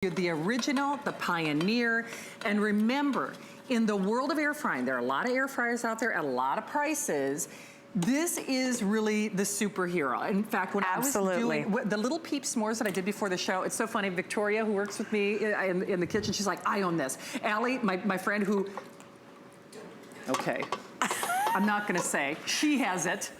You're the original, the pioneer, and remember, in the world of air frying, there are a lot of air fryers out there at a lot of prices. This is really the superhero. In fact, when I was doing the little peep s'mores that I did before the show, it's so funny. Victoria, who works with me in the kitchen, she's like, I own this. Allie, my friend who, okay. I'm not gonna say, she has it.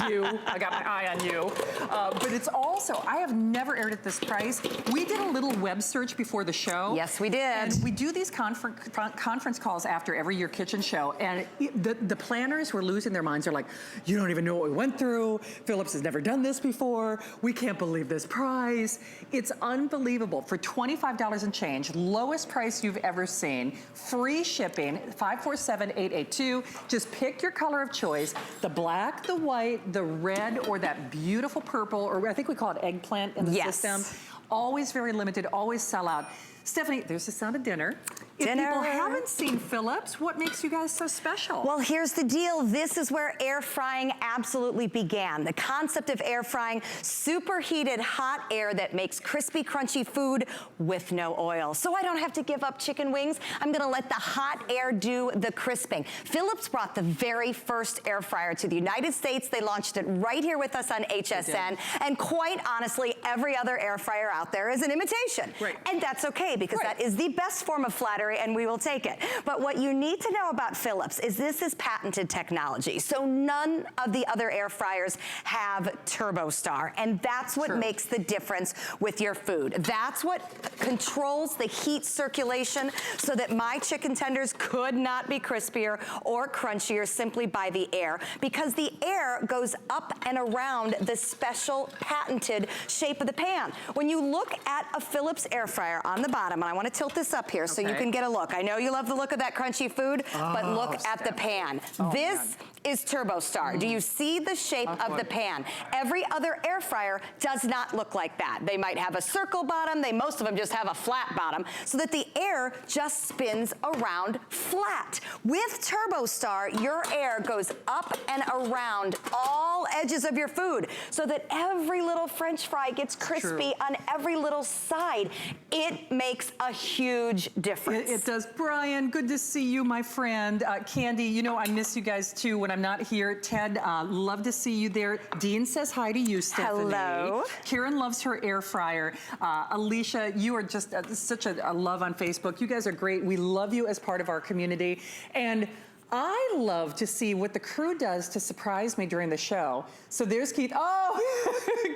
You, I got my eye on you. But it's also, I have never aired at this price. We did a little web search before the show. Yes, we did. And we do these conference calls after every year kitchen show, and the planners were losing their minds. They're like, you don't even know what we went through. Phillips has never done this before. We can't believe this price. It's unbelievable. For $25 and change, lowest price you've ever seen, free shipping, 547-882. Just pick your color of choice, the black, the white, the red, or that beautiful purple, or I think we call it eggplant in the system. Always very limited, always sell out. Stephanie, there's the sound of dinner. If people haven't seen Phillips, what makes you guys so special? Well, here's the deal. This is where air frying absolutely began. The concept of air frying, superheated hot air that makes crispy, crunchy food with no oil. So I don't have to give up chicken wings. I'm gonna let the hot air do the crisping. Phillips brought the very first air fryer to the United States. They launched it right here with us on HSN. And quite honestly, every other air fryer out there is an imitation. And that's okay, because that is the best form of flattery, and we will take it. But what you need to know about Phillips is this is patented technology. So none of the other air fryers have TurboStar, and that's what makes the difference with your food. That's what controls the heat circulation so that my chicken tenders could not be crispier or crunchier simply by the air, because the air goes up and around the special patented shape of the pan. When you look at a Phillips air fryer on the bottom, and I want to tilt this up here so you can get a look. I know you love the look of that crunchy food, but look at the pan. This is TurboStar. Do you see the shape of the pan? Every other air fryer does not look like that. They might have a circle bottom. Most of them just have a flat bottom, so that the air just spins around flat. With TurboStar, your air goes up and around all edges of your food, so that every little French fry gets crispy on every little side. It makes a huge difference. It does. Brian, good to see you, my friend. Candy, you know I miss you guys too when I'm not here. Ted, love to see you there. Dean says hi to you, Stephanie. Hello. Karen loves her air fryer. Alicia, you are just such a love on Facebook. You guys are great. We love you as part of our community. And I love to see what the crew does to surprise me during the show. So there's Keith. Oh,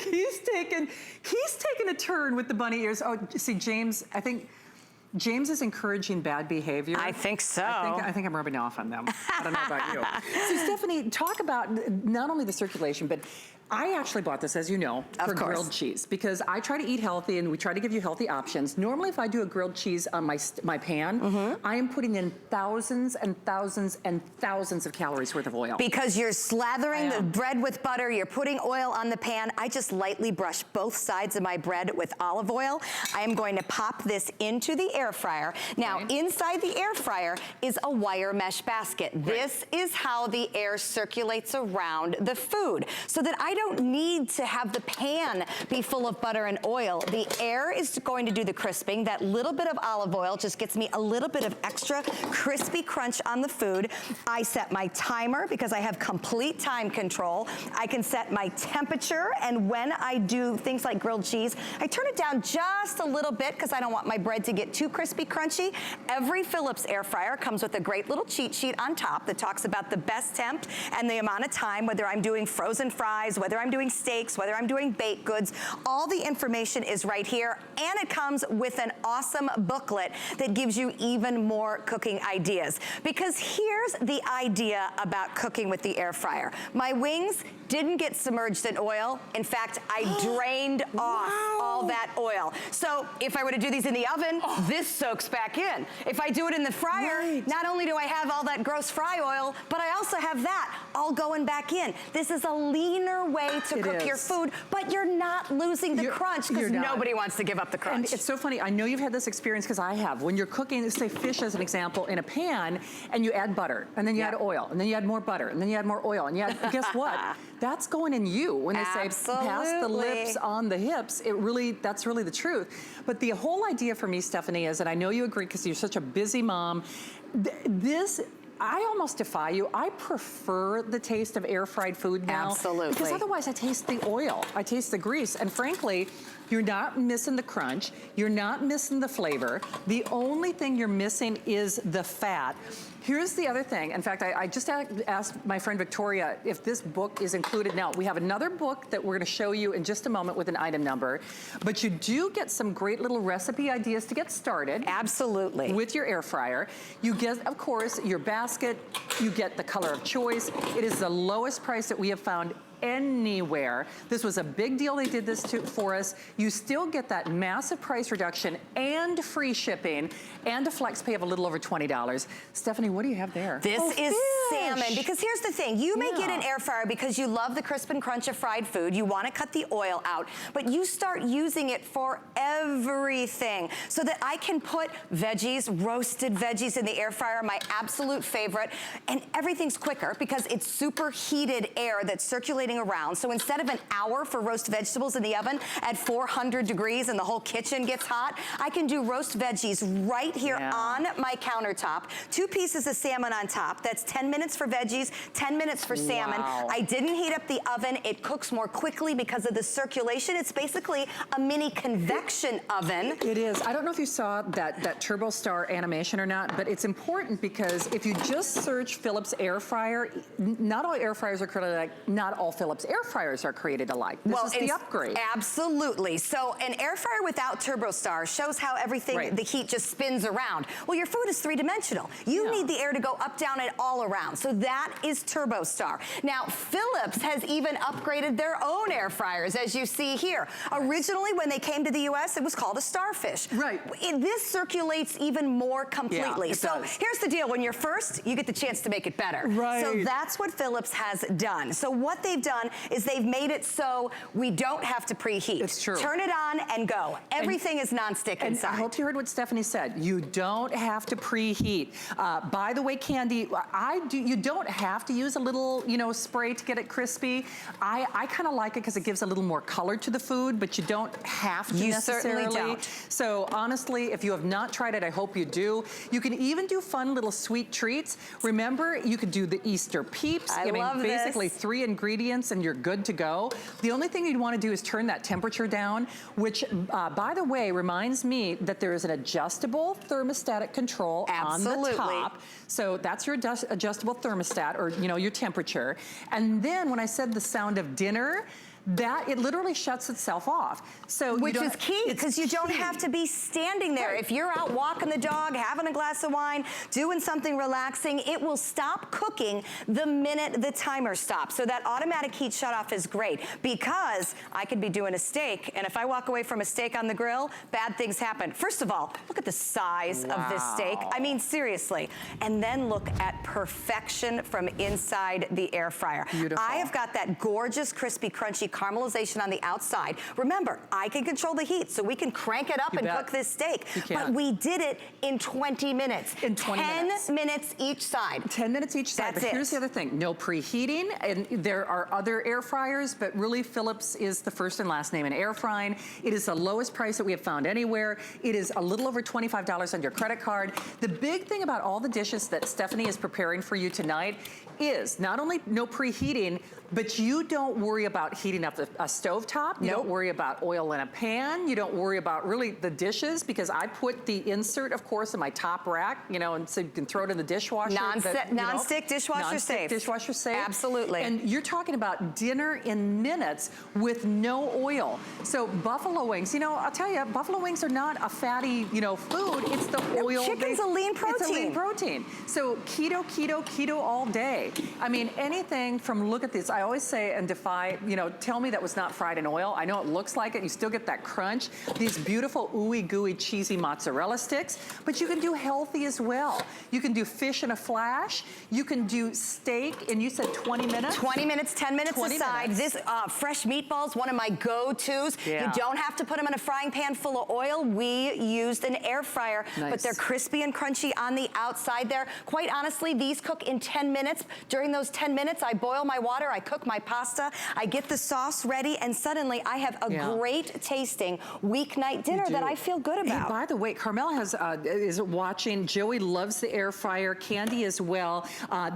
Keith's taking a turn with the bunny ears. Oh, see, James, I think James is encouraging bad behavior. I think so. I think I'm rubbing off on them. I don't know about you. So Stephanie, talk about not only the circulation, but I actually bought this, as you know, for grilled cheese, because I try to eat healthy and we try to give you healthy options. Normally, if I do a grilled cheese on my pan, I am putting in thousands and thousands and thousands of calories worth of oil. Because you're slathering the bread with butter, you're putting oil on the pan. I just lightly brush both sides of my bread with olive oil. I am going to pop this into the air fryer. Now, inside the air fryer is a wire mesh basket. This is how the air circulates around the food, so that I don't need to have the pan be full of butter and oil. The air is going to do the crisping. That little bit of olive oil just gets me a little bit of extra crispy crunch on the food. I set my timer because I have complete time control. I can set my temperature, and when I do things like grilled cheese, I turn it down just a little bit because I don't want my bread to get too crispy crunchy. Every Phillips air fryer comes with a great little cheat sheet on top that talks about the best temp and the amount of time, whether I'm doing frozen fries, whether I'm doing steaks, whether I'm doing baked goods. All the information is right here, and it comes with an awesome booklet that gives you even more cooking ideas. Because here's the idea about cooking with the air fryer. My wings didn't get submerged in oil. In fact, I drained off all that oil. So if I were to do these in the oven, this soaks back in. If I do it in the fryer, not only do I have all that gross fry oil, but I also have that all going back in. This is a leaner way to cook your food, but you're not losing the crunch because nobody wants to give up the crunch. And it's so funny, I know you've had this experience because I have. When you're cooking, say fish as an example, in a pan, and you add butter, and then you add oil, and then you add more butter, and then you add more oil, and you add, guess what? That's going in you. When they say past the lips, on the hips, that's really the truth. But the whole idea for me, Stephanie, is, and I know you agree because you're such a busy mom, I almost defy you. I prefer the taste of air-fried food now. Absolutely. Because otherwise I taste the oil, I taste the grease, and frankly, you're not missing the crunch, you're not missing the flavor. The only thing you're missing is the fat. Here's the other thing. In fact, I just asked my friend Victoria if this book is included. Now, we have another book that we're gonna show you in just a moment with an item number, but you do get some great little recipe ideas to get started. Absolutely. With your air fryer. You get, of course, your basket, you get the color of choice. It is the lowest price that we have found anywhere. This was a big deal they did this for us. You still get that massive price reduction and free shipping and a flex pay of a little over $20. Stephanie, what do you have there? This is salmon, because here's the thing. You may get an air fryer because you love the crisp and crunch of fried food. You want to cut the oil out, but you start using it for everything so that I can put veggies, roasted veggies in the air fryer, my absolute favorite, and everything's quicker because it's superheated air that's circulating around. So instead of an hour for roast vegetables in the oven at 400 degrees and the whole kitchen gets hot, I can do roast veggies right here on my countertop. 2 pieces of salmon on top. That's 10 minutes for veggies, 10 minutes for salmon. I didn't heat up the oven. It cooks more quickly because of the circulation. It's basically a mini convection oven. It is. I don't know if you saw that TurboStar animation or not, but it's important because if you just search Philips air fryer, not all air fryers are created alike, not all Philips air fryers are created alike. This is the upgrade. Absolutely. So an air fryer without TurboStar shows how everything, the heat just spins around. Well, your food is 3-dimensional. You need the air to go up, down, and all around. So that is TurboStar. Now, Philips has even upgraded their own air fryers, as you see here. Originally, when they came to the US, it was called a Starfish. Right. This circulates even more completely. Yeah, so here's the deal. When you're first, you get the chance to make it better. Right. So that's what Philips has done. So what they've done is they've made it so we don't have to preheat. It's true. Turn it on and go. Everything is nonstick inside. I hope you heard what Stephanie said. You don't have to preheat. By the way, Candy, you don't have to use a little, spray to get it crispy. I kind of like it because it gives a little more color to the food, but you don't have to necessarily. You certainly don't. So honestly, if you have not tried it, I hope you do. You can even do fun little sweet treats. Remember, you could do the Easter peeps. I love this. Basically 3 ingredients and you're good to go. The only thing you'd want to do is turn that temperature down, which, by the way, reminds me that there is an adjustable thermostatic control on the top. So that's your adjustable thermostat, or your temperature. And then when I said the sound of dinner, that it literally shuts itself off. So which is key, because you don't have to be standing there. Right. If you're out walking the dog, having a glass of wine, doing something relaxing, it will stop cooking the minute the timer stops. So that automatic heat shut off is great, because I could be doing a steak, and if I walk away from a steak on the grill, bad things happen. First of all, look at the size of this steak. I mean, seriously. And then look at perfection from inside the air fryer. Beautiful. I have got that gorgeous, crispy, crunchy caramelization on the outside. Remember, I can control the heat, so we can crank it up and cook this steak. But we did it in 20 minutes. In 20 minutes. 10 minutes each side. 10 minutes each side. That's but here's the other thing. No preheating, and there are other air fryers, but really Philips is the first and last name in air frying. It is the lowest price that we have found anywhere. It is a little over $25 on your credit card. The big thing about all the dishes that Stephanie is preparing for you tonight is not only no preheating, but you don't worry about heating up a stovetop. You don't worry about oil in a pan. You don't worry about really the dishes, because I put the insert, of course, in my top rack, and so you can throw it in the dishwasher. Non-stick, dishwasher safe. Dishwasher safe. Absolutely. And you're talking about dinner in minutes with no oil. So buffalo wings, I'll tell you, buffalo wings are not a fatty, food. It's the oil. Chicken's a lean protein. It's a lean protein. So keto all day. I mean, anything from, look at this, I always say and defy, you know, tell me that was not fried in oil. I know it looks like it, you still get that crunch. These beautiful ooey gooey cheesy mozzarella sticks, but you can do healthy as well. You can do fish in a flash, you can do steak, and you said 20 minutes? 20 minutes, 10 minutes 20 aside. minutes. This fresh meatballs, one of my go-tos. Yeah. You don't have to put them in a frying pan full of oil. We used an air fryer, Nice. but they're crispy and crunchy on the outside there. Quite honestly, these cook in 10 minutes. During those 10 minutes, I boil my water, I cook my pasta, I get the sauce ready, and suddenly I have a great tasting weeknight dinner that I feel good about. Hey, by the way, Carmela is watching. Joey loves the air fryer. Candy as well.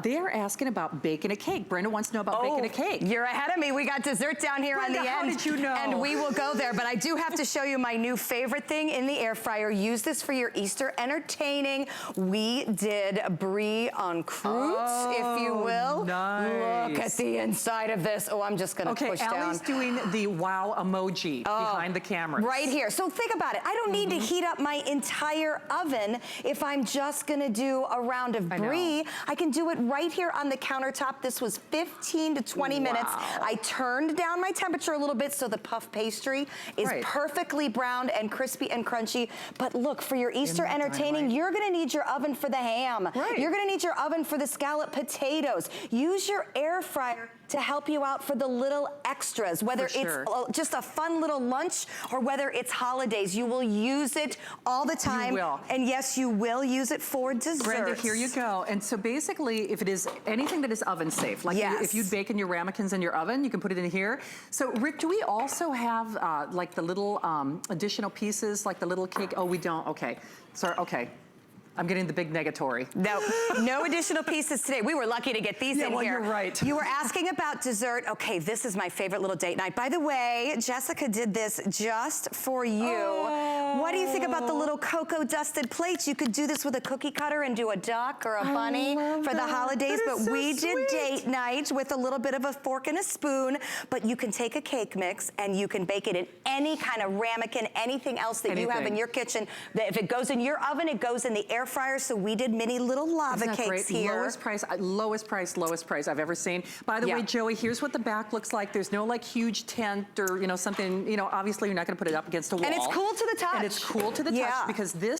They are asking about baking a cake. Brenda wants to know about baking a cake. You're ahead of me. We got dessert down here Brenda, on the how end. did you know? And we will go there, but I do have to show you my new favorite thing in the air fryer. Use this for your Easter entertaining. We did brie en croûte, if you will. Nice. Look at the inside of this. Oh, I'm just gonna push down. Okay, Allie's doing the wow emoji behind the camera. Right here. So think about it. I don't need to heat up my entire oven if I'm just gonna do a round of brie. I can do it right here on the countertop. This was 15 to 20 minutes. I turned down my temperature a little bit so the puff pastry is perfectly browned and crispy and crunchy. But look, for your Easter entertaining, you're gonna need your oven for the ham. You're gonna need your oven for the scalloped potatoes. Use your air fryer to help you out for the little extras, whether it's just a fun little lunch or whether it's holidays. You will use it all the time. You will. And yes, you will use it for desserts. Brenda, here you go. And so basically, if it is anything that is oven safe, like if you bake in your ramekins in your oven, you can put it in here. So Rick, do we also have like the little additional pieces, like the little cake? Oh, we don't, okay. Sorry, okay. I'm getting the big negatory. No, no additional pieces today. We were lucky to get these in here. You're right. You were asking about dessert. Okay, this is my favorite little date night. By the way, Jessica did this just for you. What do you think about the little cocoa dusted plates? You could do this with a cookie cutter and do a duck or a bunny for the holidays, but we did date night with a little bit of a fork and a spoon, but you can take a cake mix and you can bake it in any kind of ramekin, anything else that you have in your kitchen. If it goes in your oven, it goes in the air fryer, so we did mini little lava cakes here. Lowest price I've ever seen. By the way, Joey, here's what the back looks like. There's no like huge tent or, you know, something, you know, obviously you're not gonna put it up against a wall. And it's cool to the touch. And it's cool to the touch because this